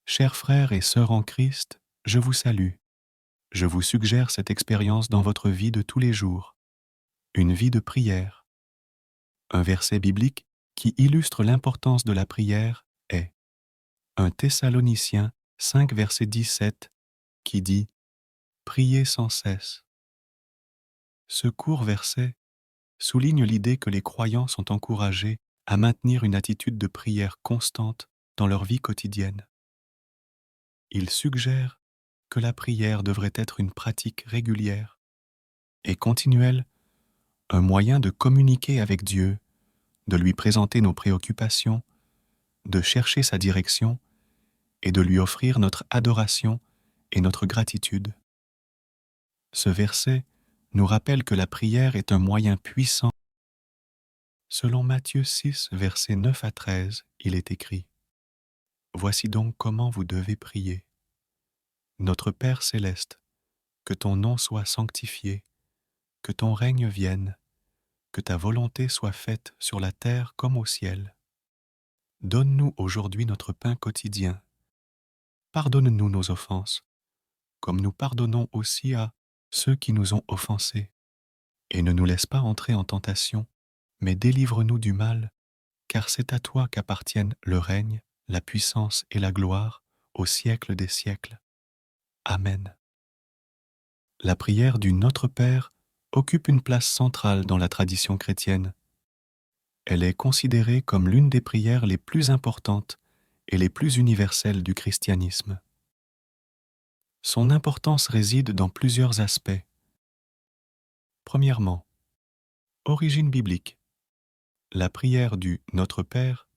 Chers frères et sœurs en Christ, je vous salue. Je vous suggère cette expérience dans votre vie de tous les jours, une vie de prière. Un verset biblique qui illustre l'importance de la prière est 1 Thessaloniciens 5 verset 17 qui dit « Priez sans cesse ». Ce court verset souligne l'idée que les croyants sont encouragés à maintenir une attitude de prière constante dans leur vie quotidienne. Il suggère que la prière devrait être une pratique régulière et continuelle, un moyen de communiquer avec Dieu, de lui présenter nos préoccupations, de chercher sa direction et de lui offrir notre adoration et notre gratitude. Ce verset nous rappelle que la prière est un moyen puissant. Selon Matthieu 6, versets 9 à 13, il est écrit « Voici donc comment vous devez prier. Notre Père céleste, que ton nom soit sanctifié, que ton règne vienne, que ta volonté soit faite sur la terre comme au ciel. Donne-nous aujourd'hui notre pain quotidien. Pardonne-nous nos offenses, comme nous pardonnons aussi à ceux qui nous ont offensés. Et ne nous laisse pas entrer en tentation, mais délivre-nous du mal, car c'est à toi qu'appartiennent le règne, la puissance et la gloire au siècle des siècles. Amen. La prière du Notre Père occupe une place centrale dans la tradition chrétienne. Elle est considérée comme l'une des prières les plus importantes et les plus universelles du christianisme. Son importance réside dans plusieurs aspects. Premièrement, origine biblique. La prière du Notre Père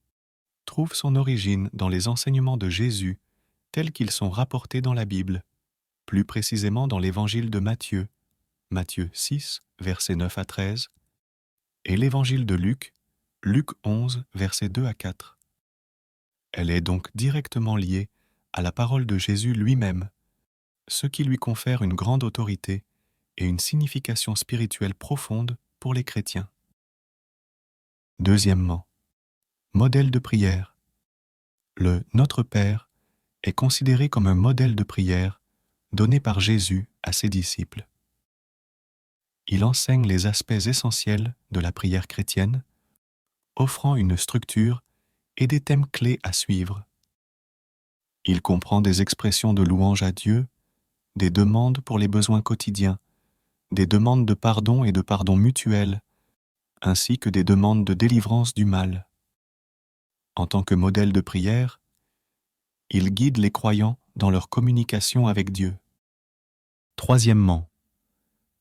trouve son origine dans les enseignements de Jésus tels qu'ils sont rapportés dans la Bible, plus précisément dans l'évangile de Matthieu, Matthieu 6, versets 9 à 13, et l'évangile de Luc, Luc 11, versets 2 à 4. Elle est donc directement liée à la parole de Jésus lui-même, ce qui lui confère une grande autorité et une signification spirituelle profonde pour les chrétiens. Deuxièmement, modèle de prière. Le Notre Père est considéré comme un modèle de prière donné par Jésus à ses disciples. Il enseigne les aspects essentiels de la prière chrétienne, offrant une structure et des thèmes clés à suivre. Il comprend des expressions de louange à Dieu, des demandes pour les besoins quotidiens, des demandes de pardon et de pardon mutuel, ainsi que des demandes de délivrance du mal. En tant que modèle de prière, il guide les croyants dans leur communication avec Dieu. Troisièmement,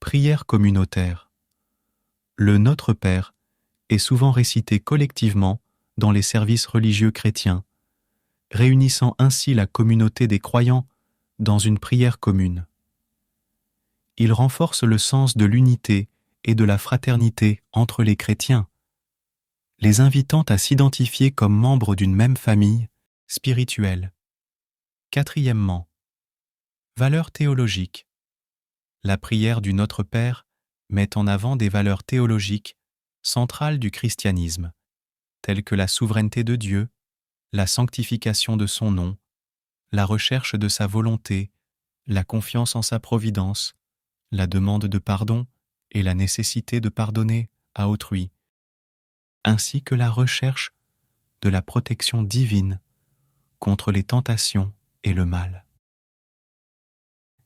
prière communautaire. Le Notre Père est souvent récité collectivement dans les services religieux chrétiens, réunissant ainsi la communauté des croyants dans une prière commune. Il renforce le sens de l'unité et de la fraternité entre les chrétiens, les invitant à s'identifier comme membres d'une même famille spirituelle. Quatrièmement, valeurs théologiques. La prière du Notre Père met en avant des valeurs théologiques centrales du christianisme, telles que la souveraineté de Dieu, la sanctification de son nom, la recherche de sa volonté, la confiance en sa providence, la demande de pardon et la nécessité de pardonner à autrui, ainsi que la recherche de la protection divine contre les tentations et le mal.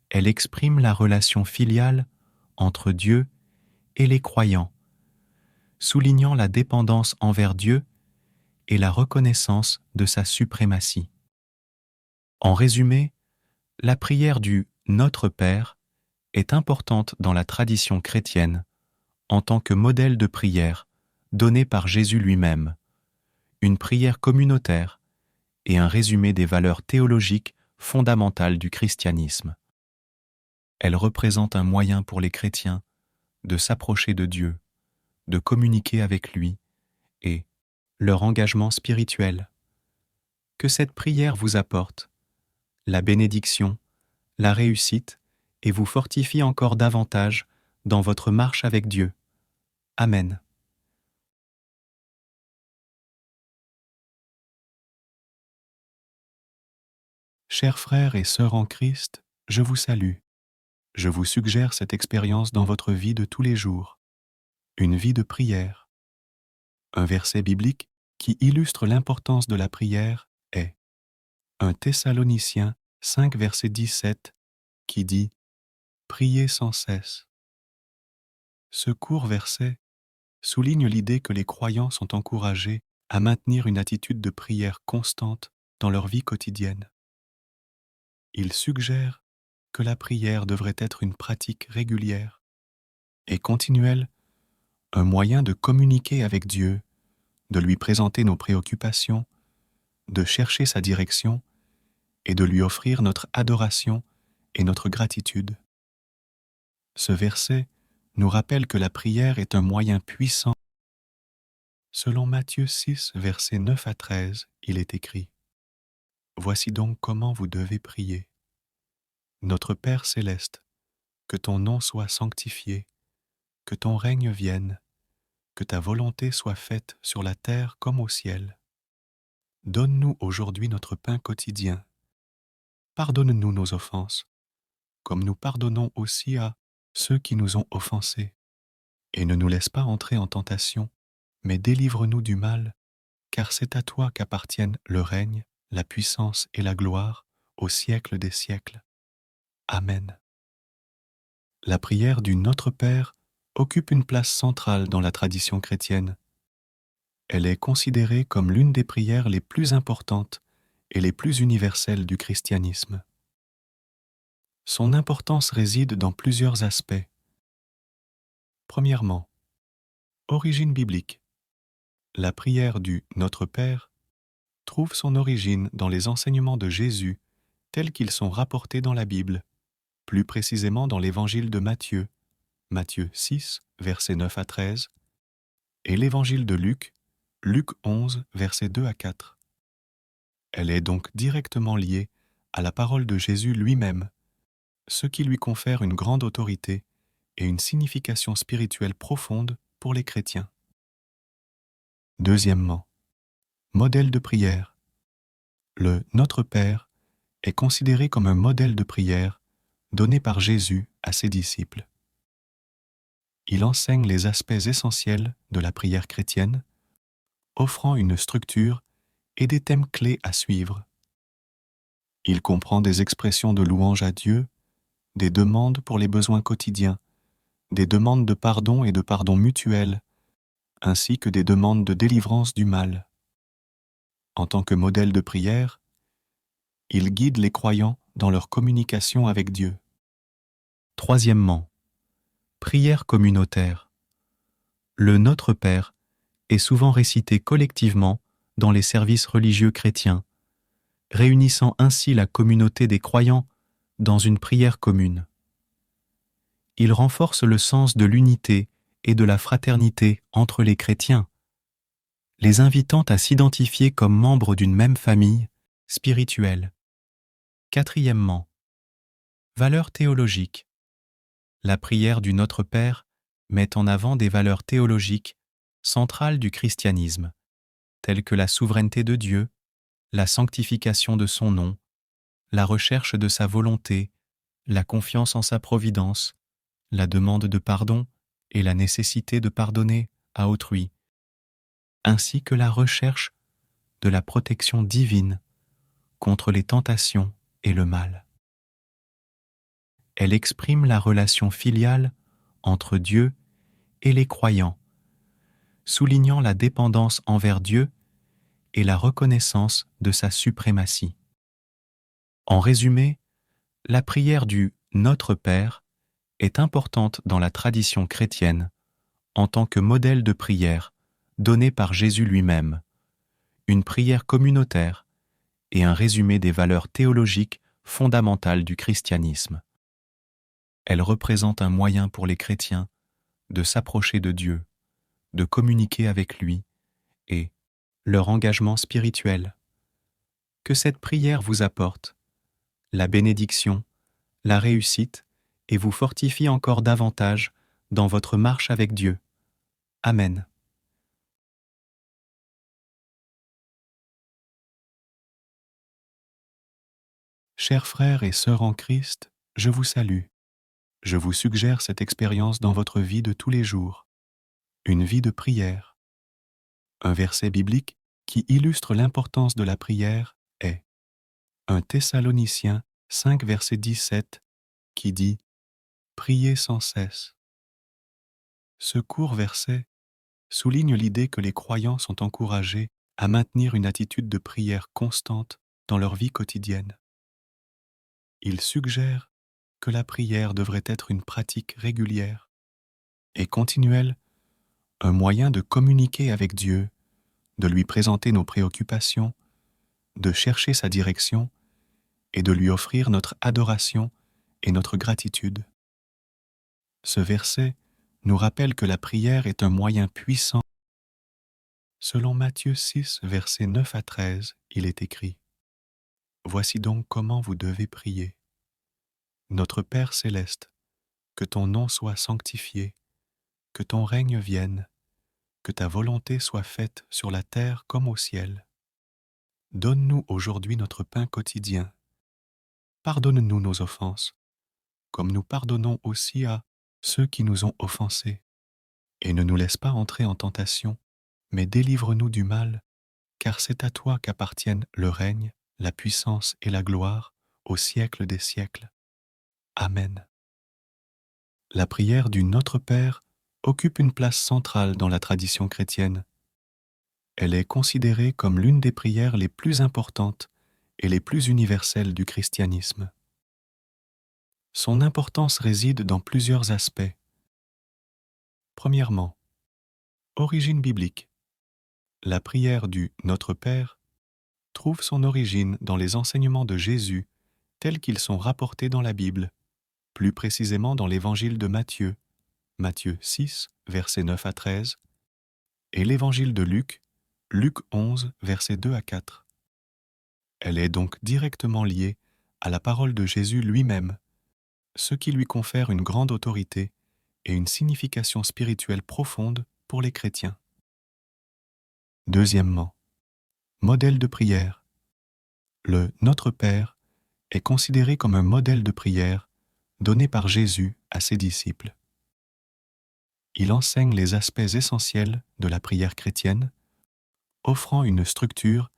Elle exprime la relation filiale entre Dieu et les croyants, soulignant la dépendance envers Dieu et la reconnaissance de sa suprématie. En résumé, la prière du Notre Père est importante dans la tradition chrétienne en tant que modèle de prière donné par Jésus lui-même, une prière communautaire et un résumé des valeurs théologiques fondamentales du christianisme. Elle représente un moyen pour les chrétiens de s'approcher de Dieu, de communiquer avec lui et leur engagement spirituel. Que cette prière vous apporte la bénédiction, la réussite et vous fortifie encore davantage dans votre marche avec Dieu. Amen. Chers frères et sœurs en Christ, je vous salue. Je vous suggère cette expérience dans votre vie de tous les jours. Une vie de prière. Un verset biblique qui illustre l'importance de la prière est 1 Thessaloniciens 5 verset 17 qui dit « Priez sans cesse ». Ce court verset souligne l'idée que les croyants sont encouragés à maintenir une attitude de prière constante dans leur vie quotidienne. Il suggère que la prière devrait être une pratique régulière et continuelle, un moyen de communiquer avec Dieu, de lui présenter nos préoccupations, de chercher sa direction et de lui offrir notre adoration et notre gratitude. Ce verset nous rappelle que la prière est un moyen puissant. Selon Matthieu 6, versets 9 à 13, il est écrit « Voici donc comment vous devez prier. Notre Père céleste, que ton nom soit sanctifié, que ton règne vienne, que ta volonté soit faite sur la terre comme au ciel. Donne-nous aujourd'hui notre pain quotidien. Pardonne-nous nos offenses, comme nous pardonnons aussi à ceux qui nous ont offensés. Et ne nous laisse pas entrer en tentation, mais délivre-nous du mal, car c'est à toi qu'appartiennent le règne, la puissance et la gloire au siècle des siècles. Amen. » La prière du Notre Père occupe une place centrale dans la tradition chrétienne. Elle est considérée comme l'une des prières les plus importantes et les plus universelles du christianisme. Son importance réside dans plusieurs aspects. Premièrement, origine biblique. La prière du Notre Père trouve son origine dans les enseignements de Jésus tels qu'ils sont rapportés dans la Bible, plus précisément dans l'évangile de Matthieu, Matthieu 6, versets 9 à 13, et l'évangile de Luc, Luc 11, versets 2 à 4. Elle est donc directement liée à la parole de Jésus lui-même, ce qui lui confère une grande autorité et une signification spirituelle profonde pour les chrétiens. Deuxièmement, modèle de prière. Le Notre Père est considéré comme un modèle de prière donné par Jésus à ses disciples. Il enseigne les aspects essentiels de la prière chrétienne, offrant une structure et des thèmes clés à suivre. Il comprend des expressions de louange à Dieu, des demandes pour les besoins quotidiens, des demandes de pardon et de pardon mutuel, ainsi que des demandes de délivrance du mal. En tant que modèle de prière, il guide les croyants dans leur communication avec Dieu. Troisièmement, prière communautaire. Le Notre Père est souvent récité collectivement dans les services religieux chrétiens, réunissant ainsi la communauté des croyants dans une prière commune. Il renforce le sens de l'unité et de la fraternité entre les chrétiens, les invitant à s'identifier comme membres d'une même famille spirituelle. Quatrièmement, valeurs théologiques. La prière du Notre Père met en avant des valeurs théologiques centrales du christianisme, telles que la souveraineté de Dieu, la sanctification de son nom, la recherche de sa volonté, la confiance en sa providence, la demande de pardon et la nécessité de pardonner à autrui, ainsi que la recherche de la protection divine contre les tentations et le mal. Elle exprime la relation filiale entre Dieu et les croyants, soulignant la dépendance envers Dieu et la reconnaissance de sa suprématie. En résumé, la prière du Notre Père est importante dans la tradition chrétienne en tant que modèle de prière donné par Jésus lui-même, une prière communautaire et un résumé des valeurs théologiques fondamentales du christianisme. Elle représente un moyen pour les chrétiens de s'approcher de Dieu, de communiquer avec lui et leur engagement spirituel. Que cette prière vous apporte la bénédiction, la réussite et vous fortifie encore davantage dans votre marche avec Dieu. Amen. Chers frères et sœurs en Christ, je vous salue. Je vous suggère cette expérience dans votre vie de tous les jours. Une vie de prière. Un verset biblique qui illustre l'importance de la prière est 1 Thessaloniciens 5 verset 17 qui dit « Priez sans cesse ». Ce court verset souligne l'idée que les croyants sont encouragés à maintenir une attitude de prière constante dans leur vie quotidienne. Il suggère que la prière devrait être une pratique régulière et continuelle, un moyen de communiquer avec Dieu, de lui présenter nos préoccupations, de chercher sa direction et de lui offrir notre adoration et notre gratitude. Ce verset nous rappelle que la prière est un moyen puissant. Selon Matthieu 6, versets 9 à 13, il est écrit « Voici donc comment vous devez prier. Notre Père céleste, que ton nom soit sanctifié, que ton règne vienne, que ta volonté soit faite sur la terre comme au ciel. Donne-nous aujourd'hui notre pain quotidien. Pardonne-nous nos offenses, comme nous pardonnons aussi à ceux qui nous ont offensés. Et ne nous laisse pas entrer en tentation, mais délivre-nous du mal, car c'est à toi qu'appartiennent le règne, la puissance et la gloire, au siècle des siècles. Amen. La prière du Notre Père occupe une place centrale dans la tradition chrétienne. Elle est considérée comme l'une des prières les plus importantes et les plus universelles du christianisme. Son importance réside dans plusieurs aspects. Premièrement, origine biblique. La prière du Notre Père trouve son origine dans les enseignements de Jésus tels qu'ils sont rapportés dans la Bible, plus précisément dans l'évangile de Matthieu, Matthieu 6, versets 9 à 13, et l'évangile de Luc, Luc 11, versets 2 à 4. Elle est donc directement liée à la parole de Jésus lui-même, ce qui lui confère une grande autorité et une signification spirituelle profonde pour les chrétiens. Deuxièmement, modèle de prière. Le Notre Père est considéré comme un modèle de prière donné par Jésus à ses disciples. Il enseigne les aspects essentiels de la prière chrétienne, offrant une structure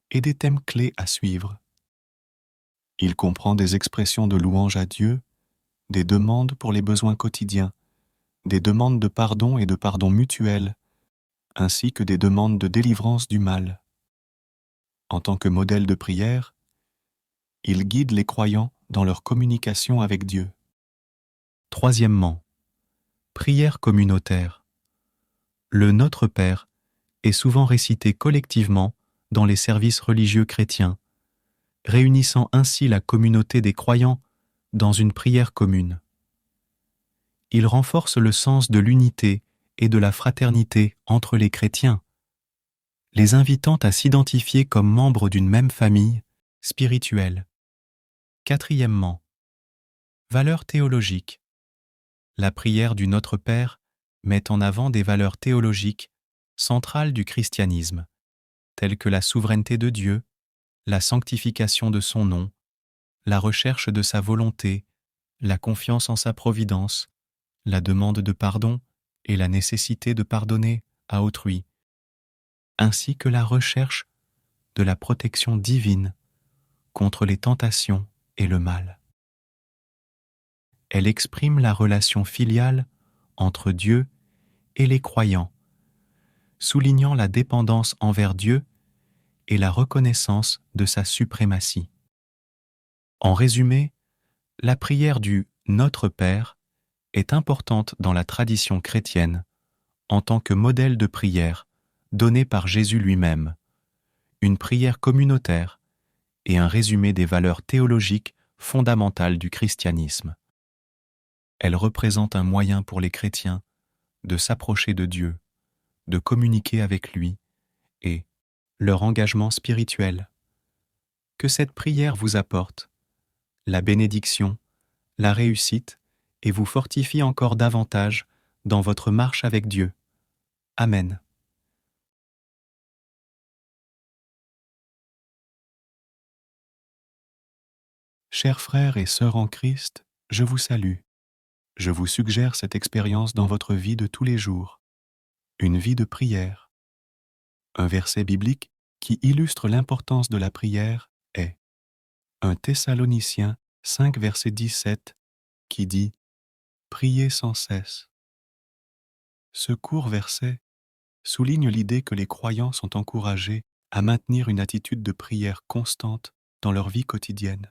et des thèmes clés à suivre. Il comprend des expressions de louange à Dieu, des demandes pour les besoins quotidiens, des demandes de pardon et de pardon mutuel, ainsi que des demandes de délivrance du mal. En tant que modèle de prière, il guide les croyants dans leur communication avec Dieu. Troisièmement, prière communautaire. Le Notre Père est souvent récité collectivement dans les services religieux chrétiens, réunissant ainsi la communauté des croyants dans une prière commune. Il renforce le sens de l'unité et de la fraternité entre les chrétiens, les invitant à s'identifier comme membres d'une même famille spirituelle. Quatrièmement, valeurs théologiques. La prière du Notre Père met en avant des valeurs théologiques centrales du christianisme, telles que la souveraineté de Dieu, la sanctification de son nom, la recherche de sa volonté, la confiance en sa providence, la demande de pardon et la nécessité de pardonner à autrui, ainsi que la recherche de la protection divine contre les tentations et le mal. Elle exprime la relation filiale entre Dieu et les croyants, soulignant la dépendance envers Dieu et la reconnaissance de sa suprématie. En résumé, la prière du Notre Père est importante dans la tradition chrétienne en tant que modèle de prière donné par Jésus lui-même, une prière communautaire et un résumé des valeurs théologiques fondamentales du christianisme. Elle représente un moyen pour les chrétiens de s'approcher de Dieu, de communiquer avec lui et leur engagement spirituel. Que cette prière vous apporte la bénédiction, la réussite et vous fortifie encore davantage dans votre marche avec Dieu. Amen. Chers frères et sœurs en Christ, je vous salue. Je vous suggère cette expérience dans votre vie de tous les jours. Une vie de prière. Un verset biblique qui illustre l'importance de la prière est 1 Thessaloniciens 5 verset 17 qui dit « Priez sans cesse ». Ce court verset souligne l'idée que les croyants sont encouragés à maintenir une attitude de prière constante dans leur vie quotidienne.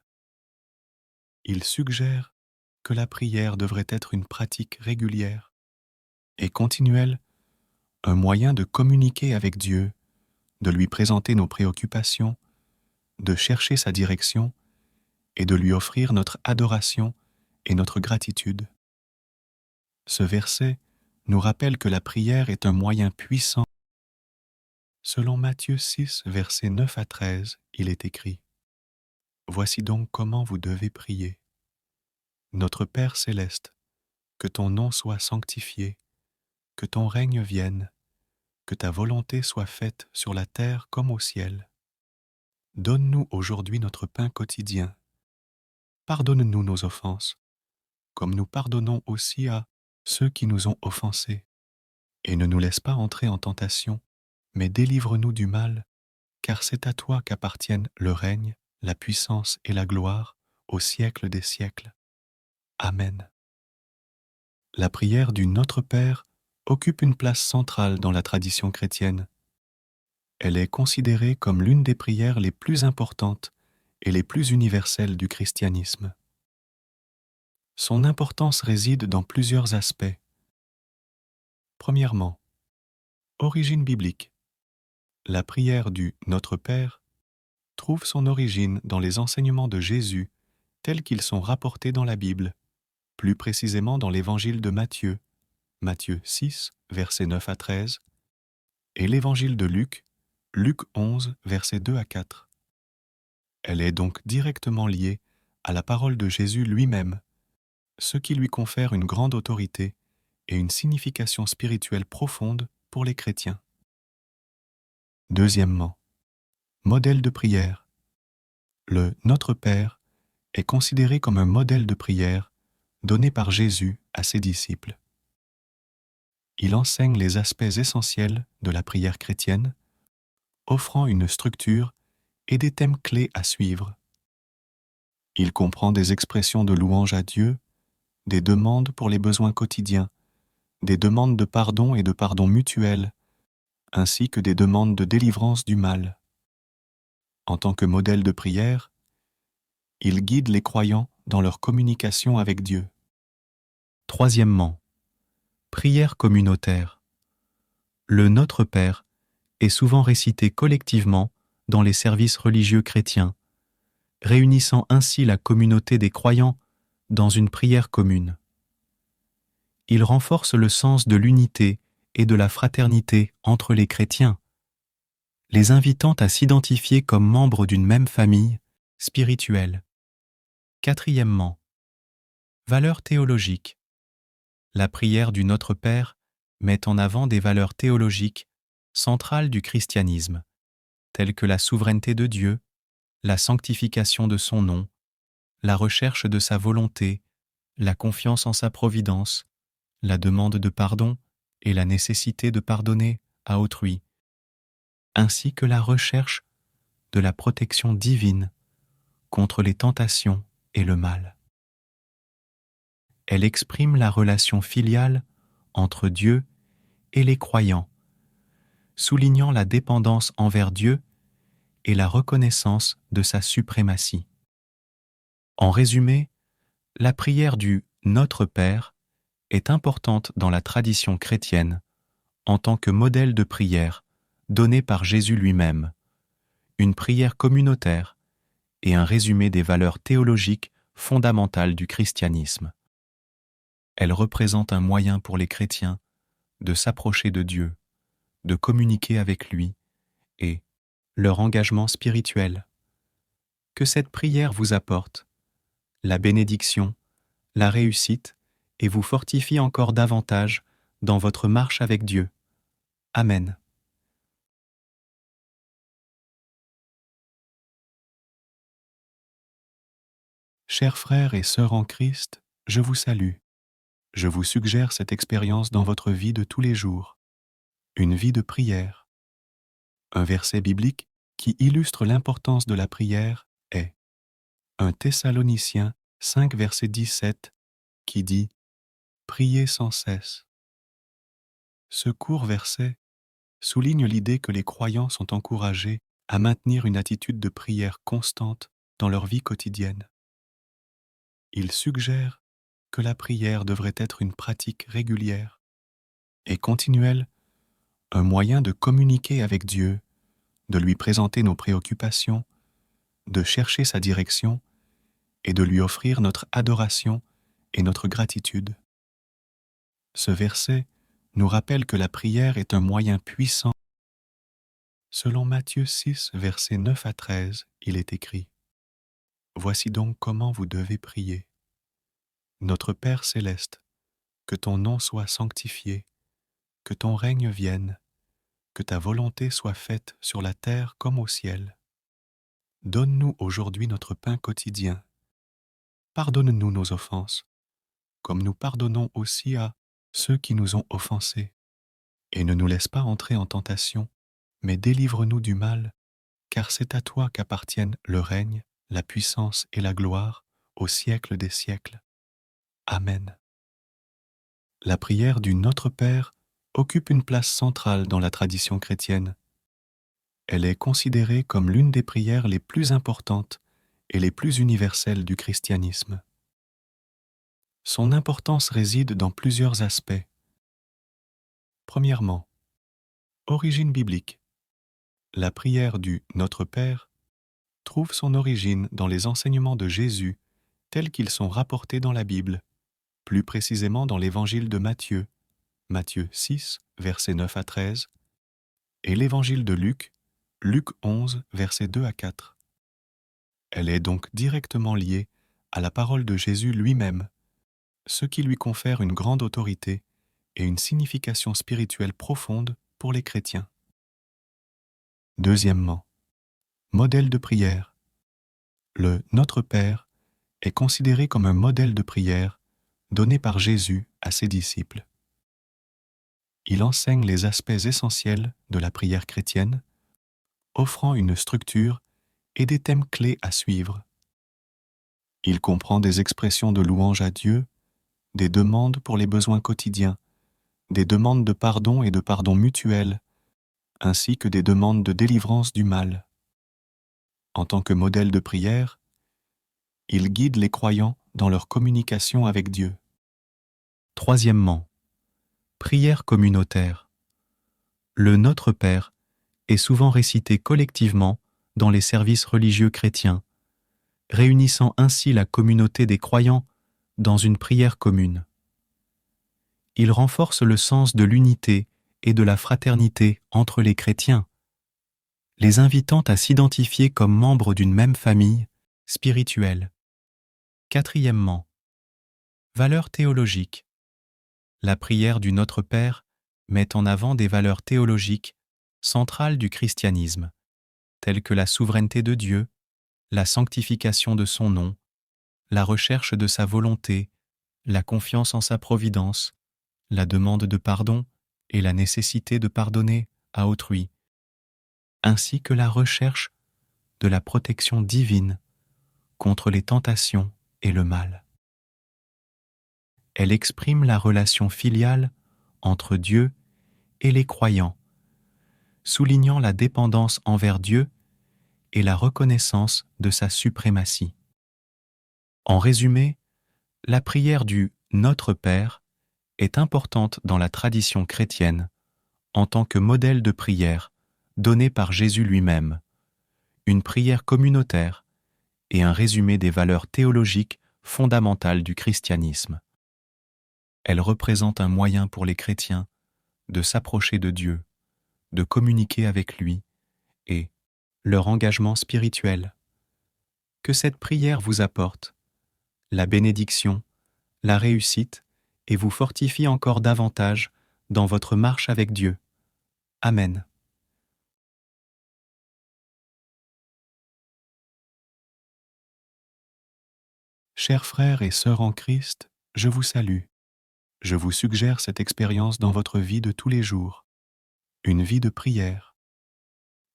Il suggère que la prière devrait être une pratique régulière et continuelle, un moyen de communiquer avec Dieu, de lui présenter nos préoccupations, de chercher sa direction et de lui offrir notre adoration et notre gratitude. Ce verset nous rappelle que la prière est un moyen puissant. Selon Matthieu 6, versets 9 à 13, il est écrit « Voici donc comment vous devez prier. Notre Père céleste, que ton nom soit sanctifié, que ton règne vienne, que ta volonté soit faite sur la terre comme au ciel. Donne-nous aujourd'hui notre pain quotidien. Pardonne-nous nos offenses, comme nous pardonnons aussi à ceux qui nous ont offensés. Et ne nous laisse pas entrer en tentation, mais délivre-nous du mal, car c'est à toi qu'appartiennent le règne, la puissance et la gloire au siècle des siècles. Amen. » La prière du Notre Père occupe une place centrale dans la tradition chrétienne. Elle est considérée comme l'une des prières les plus importantes et les plus universelles du christianisme. Son importance réside dans plusieurs aspects. Premièrement, origine biblique. La prière du Notre Père trouve son origine dans les enseignements de Jésus tels qu'ils sont rapportés dans la Bible, plus précisément dans l'évangile de Matthieu, Matthieu 6, versets 9 à 13, et l'évangile de Luc, Luc 11, versets 2 à 4. Elle est donc directement liée à la parole de Jésus lui-même, ce qui lui confère une grande autorité et une signification spirituelle profonde pour les chrétiens. Deuxièmement, modèle de prière. Le Notre Père est considéré comme un modèle de prière donné par Jésus à ses disciples. Il enseigne les aspects essentiels de la prière chrétienne, offrant une structure et des thèmes clés à suivre. Il comprend des expressions de louange à Dieu, des demandes pour les besoins quotidiens, des demandes de pardon et de pardon mutuel, ainsi que des demandes de délivrance du mal. En tant que modèle de prière, il guide les croyants dans leur communication avec Dieu. Troisièmement, prière communautaire. Le Notre Père est souvent récité collectivement dans les services religieux chrétiens, réunissant ainsi la communauté des croyants dans une prière commune. Il renforce le sens de l'unité et de la fraternité entre les chrétiens, les invitant à s'identifier comme membres d'une même famille spirituelle. Quatrièmement, valeurs théologiques. La prière du Notre Père met en avant des valeurs théologiques centrales du christianisme, telles que la souveraineté de Dieu, la sanctification de son nom, la recherche de sa volonté, la confiance en sa providence, la demande de pardon et la nécessité de pardonner à autrui, ainsi que la recherche de la protection divine contre les tentations et le mal. Elle exprime la relation filiale entre Dieu et les croyants, soulignant la dépendance envers Dieu et la reconnaissance de sa suprématie. En résumé, la prière du Notre Père est importante dans la tradition chrétienne en tant que modèle de prière donné par Jésus lui-même, une prière communautaire et un résumé des valeurs théologiques fondamentales du christianisme. Elle représente un moyen pour les chrétiens de s'approcher de Dieu, de communiquer avec lui et leur engagement spirituel. Que cette prière vous apporte la bénédiction, la réussite et vous fortifie encore davantage dans votre marche avec Dieu. Amen. Chers frères et sœurs en Christ, je vous salue. Je vous suggère cette expérience dans votre vie de tous les jours. Une vie de prière. Un verset biblique qui illustre l'importance de la prière est 1 Thessaloniciens 5 verset 17 qui dit « Priez sans cesse ». Ce court verset souligne l'idée que les croyants sont encouragés à maintenir une attitude de prière constante dans leur vie quotidienne. Il suggère que la prière devrait être une pratique régulière et continuelle, un moyen de communiquer avec Dieu, de lui présenter nos préoccupations, de chercher sa direction et de lui offrir notre adoration et notre gratitude. Ce verset nous rappelle que la prière est un moyen puissant. Selon Matthieu 6, versets 9 à 13, il est écrit « Voici donc comment vous devez prier. Notre Père céleste, que ton nom soit sanctifié, que ton règne vienne, que ta volonté soit faite sur la terre comme au ciel. Donne-nous aujourd'hui notre pain quotidien. Pardonne-nous nos offenses, comme nous pardonnons aussi à ceux qui nous ont offensés. Et ne nous laisse pas entrer en tentation, mais délivre-nous du mal, car c'est à toi qu'appartiennent le règne, la puissance et la gloire au siècle des siècles. Amen. » La prière du Notre Père occupe une place centrale dans la tradition chrétienne. Elle est considérée comme l'une des prières les plus importantes et les plus universelles du christianisme. Son importance réside dans plusieurs aspects. Premièrement, origine biblique. La prière du Notre Père trouve son origine dans les enseignements de Jésus tels qu'ils sont rapportés dans la Bible, plus précisément dans l'évangile de Matthieu, Matthieu 6, versets 9 à 13, et l'évangile de Luc, Luc 11, versets 2 à 4. Elle est donc directement liée à la parole de Jésus lui-même, ce qui lui confère une grande autorité et une signification spirituelle profonde pour les chrétiens. Deuxièmement, modèle de prière. Le Notre Père est considéré comme un modèle de prière donné par Jésus à ses disciples. Il enseigne les aspects essentiels de la prière chrétienne, offrant une structure et des thèmes clés à suivre. Il comprend des expressions de louange à Dieu, des demandes pour les besoins quotidiens, des demandes de pardon et de pardon mutuel, ainsi que des demandes de délivrance du mal. En tant que modèle de prière, il guide les croyants dans leur communication avec Dieu. Troisièmement, prière communautaire. Le Notre Père est souvent récité collectivement dans les services religieux chrétiens, réunissant ainsi la communauté des croyants dans une prière commune. Il renforce le sens de l'unité et de la fraternité entre les chrétiens, les invitant à s'identifier comme membres d'une même famille spirituelle. Quatrièmement, valeurs théologiques. La prière du Notre Père met en avant des valeurs théologiques centrales du christianisme, telles que la souveraineté de Dieu, la sanctification de son nom, la recherche de sa volonté, la confiance en sa providence, la demande de pardon et la nécessité de pardonner à autrui, ainsi que la recherche de la protection divine contre les tentations et le mal. Elle exprime la relation filiale entre Dieu et les croyants, soulignant la dépendance envers Dieu et la reconnaissance de sa suprématie. En résumé, la prière du Notre Père est importante dans la tradition chrétienne en tant que modèle de prière donné par Jésus lui-même, une prière communautaire et un résumé des valeurs théologiques fondamentales du christianisme. Elle représente un moyen pour les chrétiens de s'approcher de Dieu, de communiquer avec lui et leur engagement spirituel. Que cette prière vous apporte la bénédiction, la réussite et vous fortifie encore davantage dans votre marche avec Dieu. Amen. Chers frères et sœurs en Christ, je vous salue. Je vous suggère cette expérience dans votre vie de tous les jours. Une vie de prière.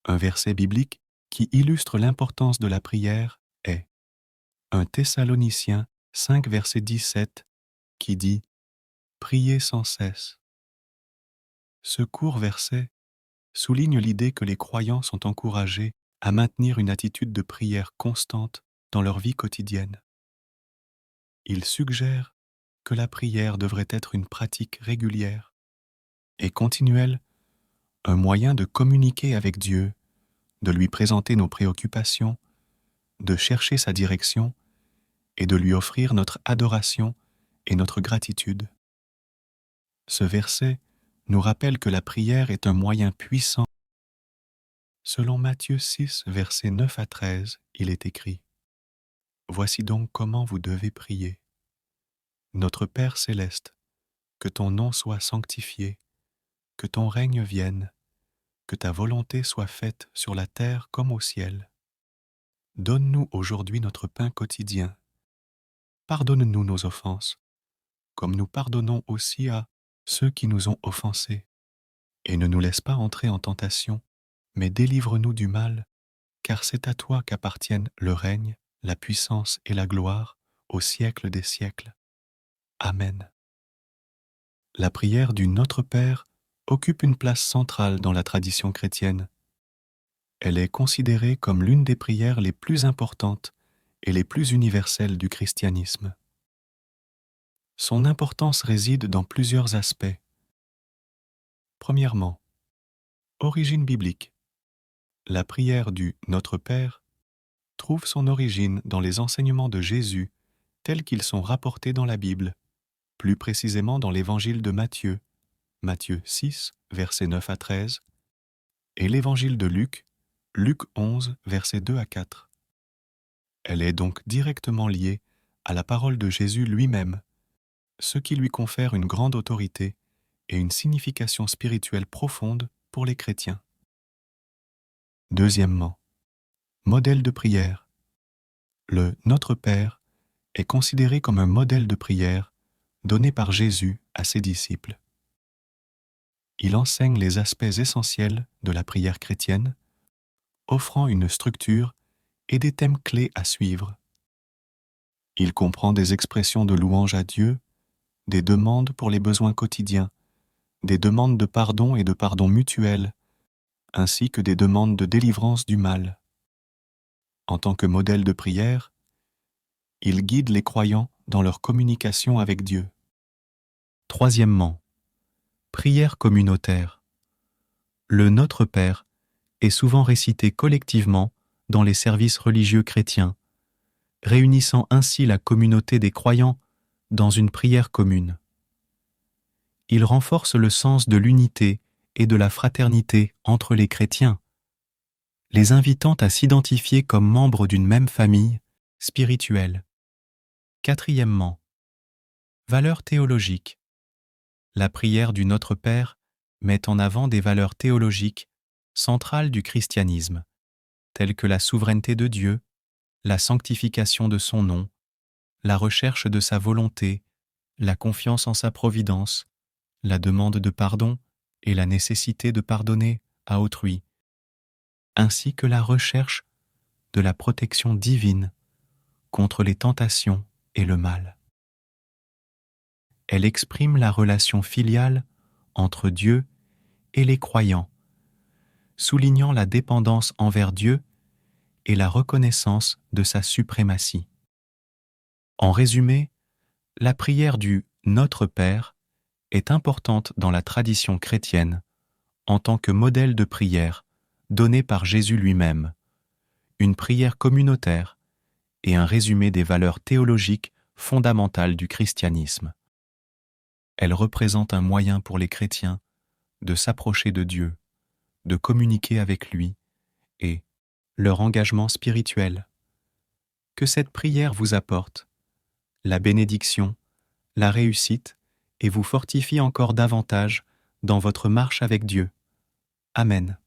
Un verset biblique qui illustre l'importance de la prière est 1 Thessaloniciens 5 verset 17 qui dit « Priez sans cesse ». Ce court verset souligne l'idée que les croyants sont encouragés à maintenir une attitude de prière constante dans leur vie quotidienne. Il suggère que la prière devrait être une pratique régulière et continuelle, un moyen de communiquer avec Dieu, de lui présenter nos préoccupations, de chercher sa direction et de lui offrir notre adoration et notre gratitude. Ce verset nous rappelle que la prière est un moyen puissant. Selon Matthieu 6, versets 9 à 13, il est écrit « Voici donc comment vous devez prier. Notre Père céleste, que ton nom soit sanctifié, que ton règne vienne, que ta volonté soit faite sur la terre comme au ciel. Donne-nous aujourd'hui notre pain quotidien. Pardonne-nous nos offenses, comme nous pardonnons aussi à ceux qui nous ont offensés. Et ne nous laisse pas entrer en tentation, mais délivre-nous du mal, car c'est à toi qu'appartiennent le règne, la puissance et la gloire, au siècle des siècles. Amen. » La prière du Notre Père occupe une place centrale dans la tradition chrétienne. Elle est considérée comme l'une des prières les plus importantes et les plus universelles du christianisme. Son importance réside dans plusieurs aspects. Premièrement, origine biblique. La prière du Notre Père trouve son origine dans les enseignements de Jésus tels qu'ils sont rapportés dans la Bible, plus précisément dans l'évangile de Matthieu, Matthieu 6, versets 9 à 13, et l'évangile de Luc, Luc 11, versets 2 à 4. Elle est donc directement liée à la parole de Jésus lui-même, ce qui lui confère une grande autorité et une signification spirituelle profonde pour les chrétiens. Deuxièmement, modèle de prière. Le Notre Père est considéré comme un modèle de prière donné par Jésus à ses disciples. Il enseigne les aspects essentiels de la prière chrétienne, offrant une structure et des thèmes clés à suivre. Il comprend des expressions de louange à Dieu, des demandes pour les besoins quotidiens, des demandes de pardon et de pardon mutuel, ainsi que des demandes de délivrance du mal. En tant que modèle de prière, il guide les croyants dans leur communication avec Dieu. Troisièmement, prière communautaire. Le Notre Père est souvent récité collectivement dans les services religieux chrétiens, réunissant ainsi la communauté des croyants dans une prière commune. Il renforce le sens de l'unité et de la fraternité entre les chrétiens, les invitant à s'identifier comme membres d'une même famille spirituelle. Quatrièmement, valeurs théologiques. La prière du Notre Père met en avant des valeurs théologiques centrales du christianisme, telles que la souveraineté de Dieu, la sanctification de son nom, la recherche de sa volonté, la confiance en sa providence, la demande de pardon et la nécessité de pardonner à autrui, ainsi que la recherche de la protection divine contre les tentations et le mal. Elle exprime la relation filiale entre Dieu et les croyants, soulignant la dépendance envers Dieu et la reconnaissance de sa suprématie. En résumé, la prière du Notre Père est importante dans la tradition chrétienne en tant que modèle de prière donné par Jésus lui-même, une prière communautaire et un résumé des valeurs théologiques fondamentales du christianisme. Elle représente un moyen pour les chrétiens de s'approcher de Dieu, de communiquer avec lui et leur engagement spirituel. Que cette prière vous apporte la bénédiction, la réussite et vous fortifie encore davantage dans votre marche avec Dieu. Amen.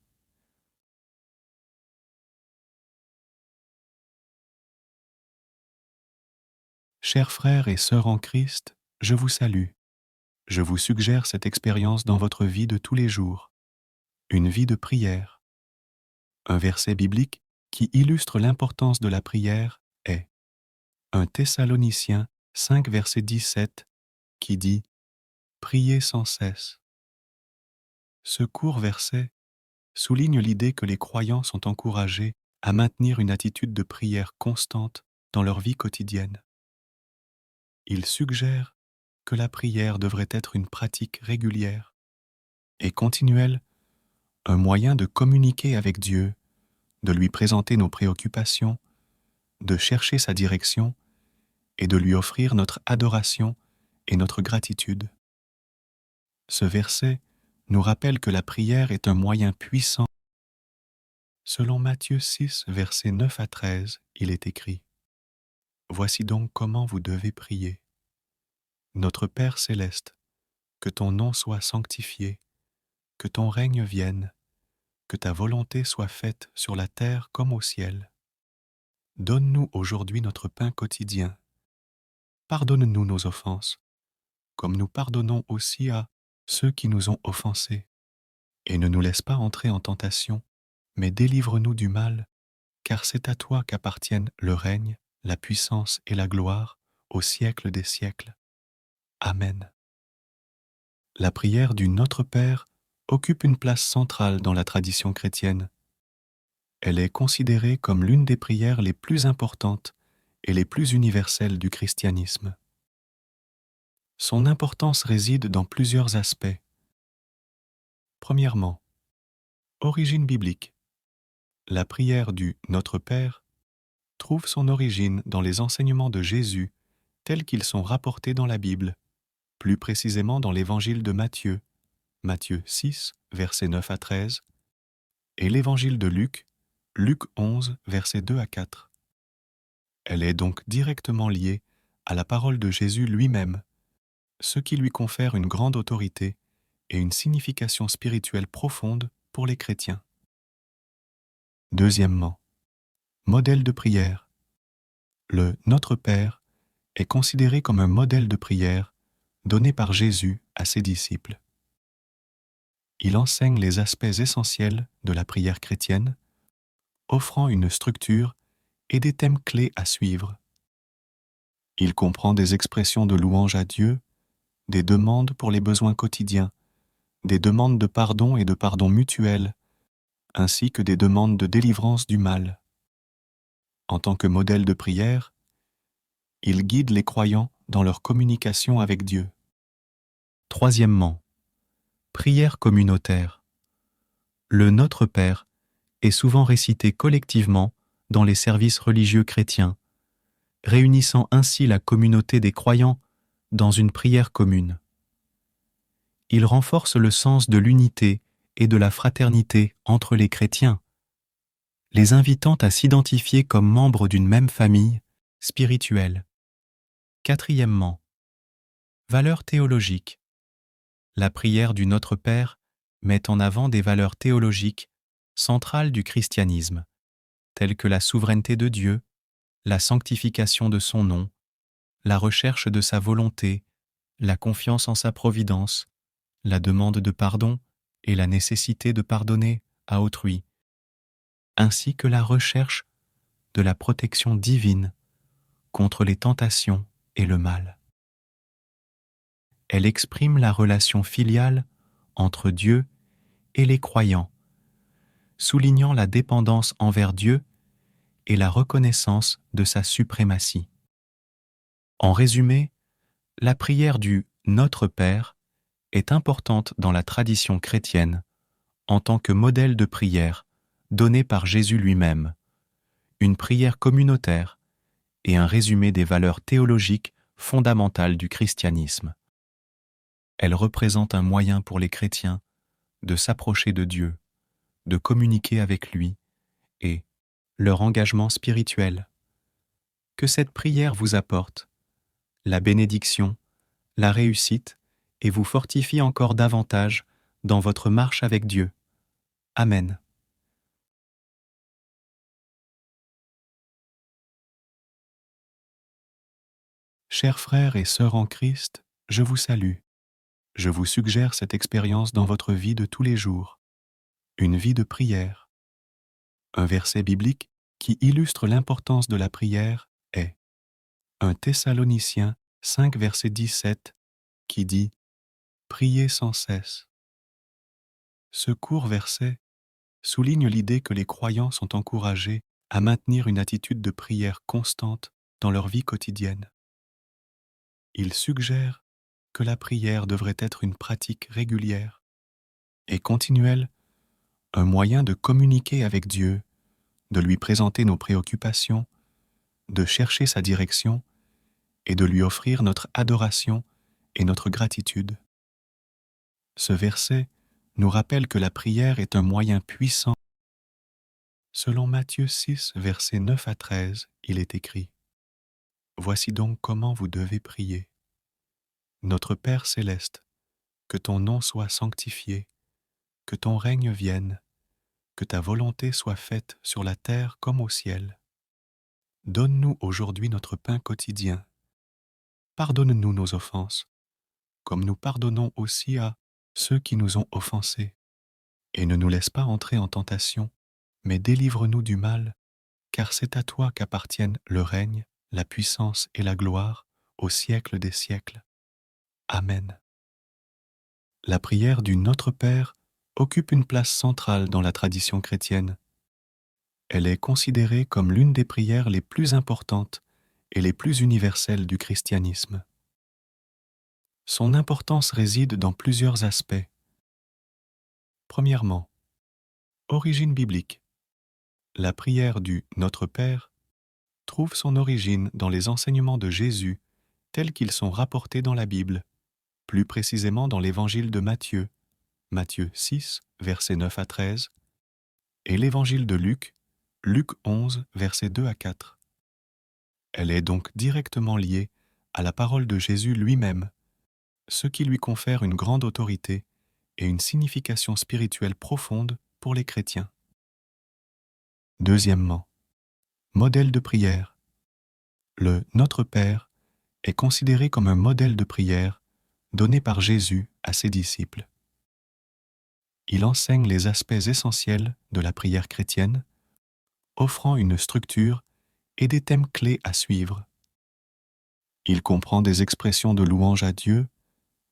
Chers frères et sœurs en Christ, je vous salue. Je vous suggère cette expérience dans votre vie de tous les jours. Une vie de prière. Un verset biblique qui illustre l'importance de la prière est 1 Thessaloniciens 5 verset 17 qui dit « Priez sans cesse ». Ce court verset souligne l'idée que les croyants sont encouragés à maintenir une attitude de prière constante dans leur vie quotidienne. Il suggère que la prière devrait être une pratique régulière et continuelle, un moyen de communiquer avec Dieu, de lui présenter nos préoccupations, de chercher sa direction et de lui offrir notre adoration et notre gratitude. Ce verset nous rappelle que la prière est un moyen puissant. Selon Matthieu 6, versets 9 à 13, il est écrit « Voici donc comment vous devez prier. Notre Père céleste, que ton nom soit sanctifié, que ton règne vienne, que ta volonté soit faite sur la terre comme au ciel. Donne-nous aujourd'hui notre pain quotidien. Pardonne-nous nos offenses, comme nous pardonnons aussi à ceux qui nous ont offensés. Et ne nous laisse pas entrer en tentation, mais délivre-nous du mal, car c'est à toi qu'appartiennent le règne, la puissance et la gloire au siècle des siècles. Amen. » La prière du Notre Père occupe une place centrale dans la tradition chrétienne. Elle est considérée comme l'une des prières les plus importantes et les plus universelles du christianisme. Son importance réside dans plusieurs aspects. Premièrement, origine biblique. La prière du Notre Père trouve son origine dans les enseignements de Jésus tels qu'ils sont rapportés dans la Bible, plus précisément dans l'évangile de Matthieu, Matthieu 6, versets 9 à 13, et l'évangile de Luc, Luc 11, versets 2 à 4. Elle est donc directement liée à la parole de Jésus lui-même, ce qui lui confère une grande autorité et une signification spirituelle profonde pour les chrétiens. Deuxièmement, modèle de prière. Le Notre Père est considéré comme un modèle de prière donné par Jésus à ses disciples. Il enseigne les aspects essentiels de la prière chrétienne, offrant une structure et des thèmes clés à suivre. Il comprend des expressions de louange à Dieu, des demandes pour les besoins quotidiens, des demandes de pardon et de pardon mutuel, ainsi que des demandes de délivrance du mal. En tant que modèle de prière, il guide les croyants dans leur communication avec Dieu. Troisièmement, prière communautaire. Le Notre Père est souvent récité collectivement dans les services religieux chrétiens, réunissant ainsi la communauté des croyants dans une prière commune. Il renforce le sens de l'unité et de la fraternité entre les chrétiens, les invitant à s'identifier comme membres d'une même famille spirituelle. Quatrièmement, valeurs théologiques. La prière du Notre Père met en avant des valeurs théologiques centrales du christianisme, telles que la souveraineté de Dieu, la sanctification de son nom, la recherche de sa volonté, la confiance en sa providence, la demande de pardon et la nécessité de pardonner à autrui, ainsi que la recherche de la protection divine contre les tentations et le mal. Elle exprime la relation filiale entre Dieu et les croyants, soulignant la dépendance envers Dieu et la reconnaissance de sa suprématie. En résumé, la prière du Notre Père est importante dans la tradition chrétienne en tant que modèle de prière donné par Jésus lui-même, une prière communautaire et un résumé des valeurs théologiques fondamentales du christianisme. Elle représente un moyen pour les chrétiens de s'approcher de Dieu, de communiquer avec lui et leur engagement spirituel. Que cette prière vous apporte la bénédiction, la réussite et vous fortifie encore davantage dans votre marche avec Dieu. Amen. Chers frères et sœurs en Christ, je vous salue. Je vous suggère cette expérience dans votre vie de tous les jours. Une vie de prière. Un verset biblique qui illustre l'importance de la prière est 1 Thessaloniciens 5 verset 17 qui dit « Priez sans cesse ». Ce court verset souligne l'idée que les croyants sont encouragés à maintenir une attitude de prière constante dans leur vie quotidienne. Il suggère que la prière devrait être une pratique régulière et continuelle, un moyen de communiquer avec Dieu, de lui présenter nos préoccupations, de chercher sa direction et de lui offrir notre adoration et notre gratitude. Ce verset nous rappelle que la prière est un moyen puissant. Selon Matthieu 6, versets 9 à 13, il est écrit « Voici donc comment vous devez prier. Notre Père céleste, que ton nom soit sanctifié, que ton règne vienne, que ta volonté soit faite sur la terre comme au ciel. Donne-nous aujourd'hui notre pain quotidien. Pardonne-nous nos offenses, comme nous pardonnons aussi à ceux qui nous ont offensés. Et ne nous laisse pas entrer en tentation, mais délivre-nous du mal, car c'est à toi qu'appartiennent le règne, la puissance et la gloire au siècle des siècles. Amen. La prière du Notre Père occupe une place centrale dans la tradition chrétienne. Elle est considérée comme l'une des prières les plus importantes et les plus universelles du christianisme. Son importance réside dans plusieurs aspects. Premièrement, origine biblique. La prière du Notre Père trouve son origine dans les enseignements de Jésus tels qu'ils sont rapportés dans la Bible, plus précisément dans l'évangile de Matthieu, Matthieu 6, versets 9 à 13, et l'évangile de Luc, Luc 11, versets 2 à 4. Elle est donc directement liée à la parole de Jésus lui-même, ce qui lui confère une grande autorité et une signification spirituelle profonde pour les chrétiens. Deuxièmement, modèle de prière. Le Notre Père est considéré comme un modèle de prière donné par Jésus à ses disciples. Il enseigne les aspects essentiels de la prière chrétienne, offrant une structure et des thèmes clés à suivre. Il comprend des expressions de louange à Dieu,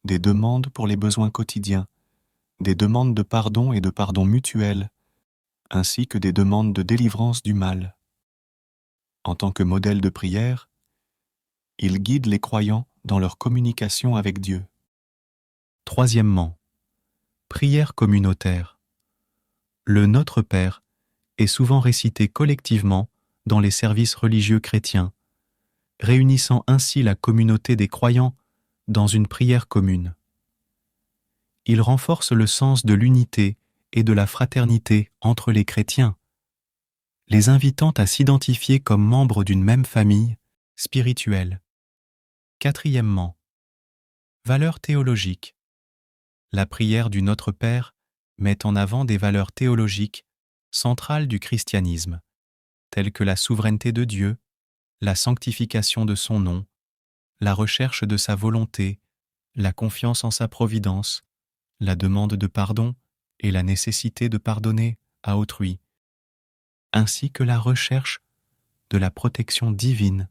des demandes pour les besoins quotidiens, des demandes de pardon et de pardon mutuel, ainsi que des demandes de délivrance du mal. En tant que modèle de prière, il guide les croyants dans leur communication avec Dieu. Troisièmement, prière communautaire. Le Notre Père est souvent récité collectivement dans les services religieux chrétiens, réunissant ainsi la communauté des croyants dans une prière commune. Il renforce le sens de l'unité et de la fraternité entre les chrétiens, les invitant à s'identifier comme membres d'une même famille spirituelle. Quatrièmement, valeurs théologiques. La prière du Notre Père met en avant des valeurs théologiques centrales du christianisme, telles que la souveraineté de Dieu, la sanctification de son nom, la recherche de sa volonté, la confiance en sa providence, la demande de pardon et la nécessité de pardonner à autrui, ainsi que la recherche de la protection divine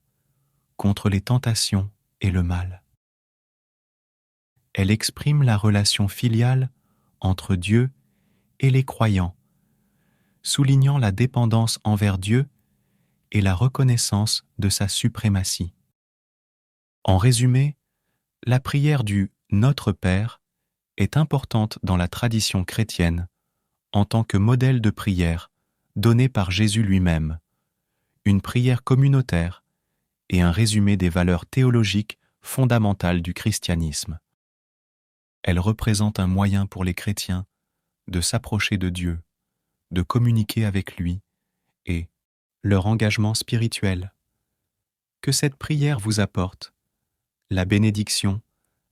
contre les tentations et le mal. Elle exprime la relation filiale entre Dieu et les croyants, soulignant la dépendance envers Dieu et la reconnaissance de sa suprématie. En résumé, la prière du Notre Père est importante dans la tradition chrétienne en tant que modèle de prière donné par Jésus lui-même, une prière communautaire et un résumé des valeurs théologiques fondamentales du christianisme. Elle représente un moyen pour les chrétiens de s'approcher de Dieu, de communiquer avec lui et leur engagement spirituel. Que cette prière vous apporte la bénédiction,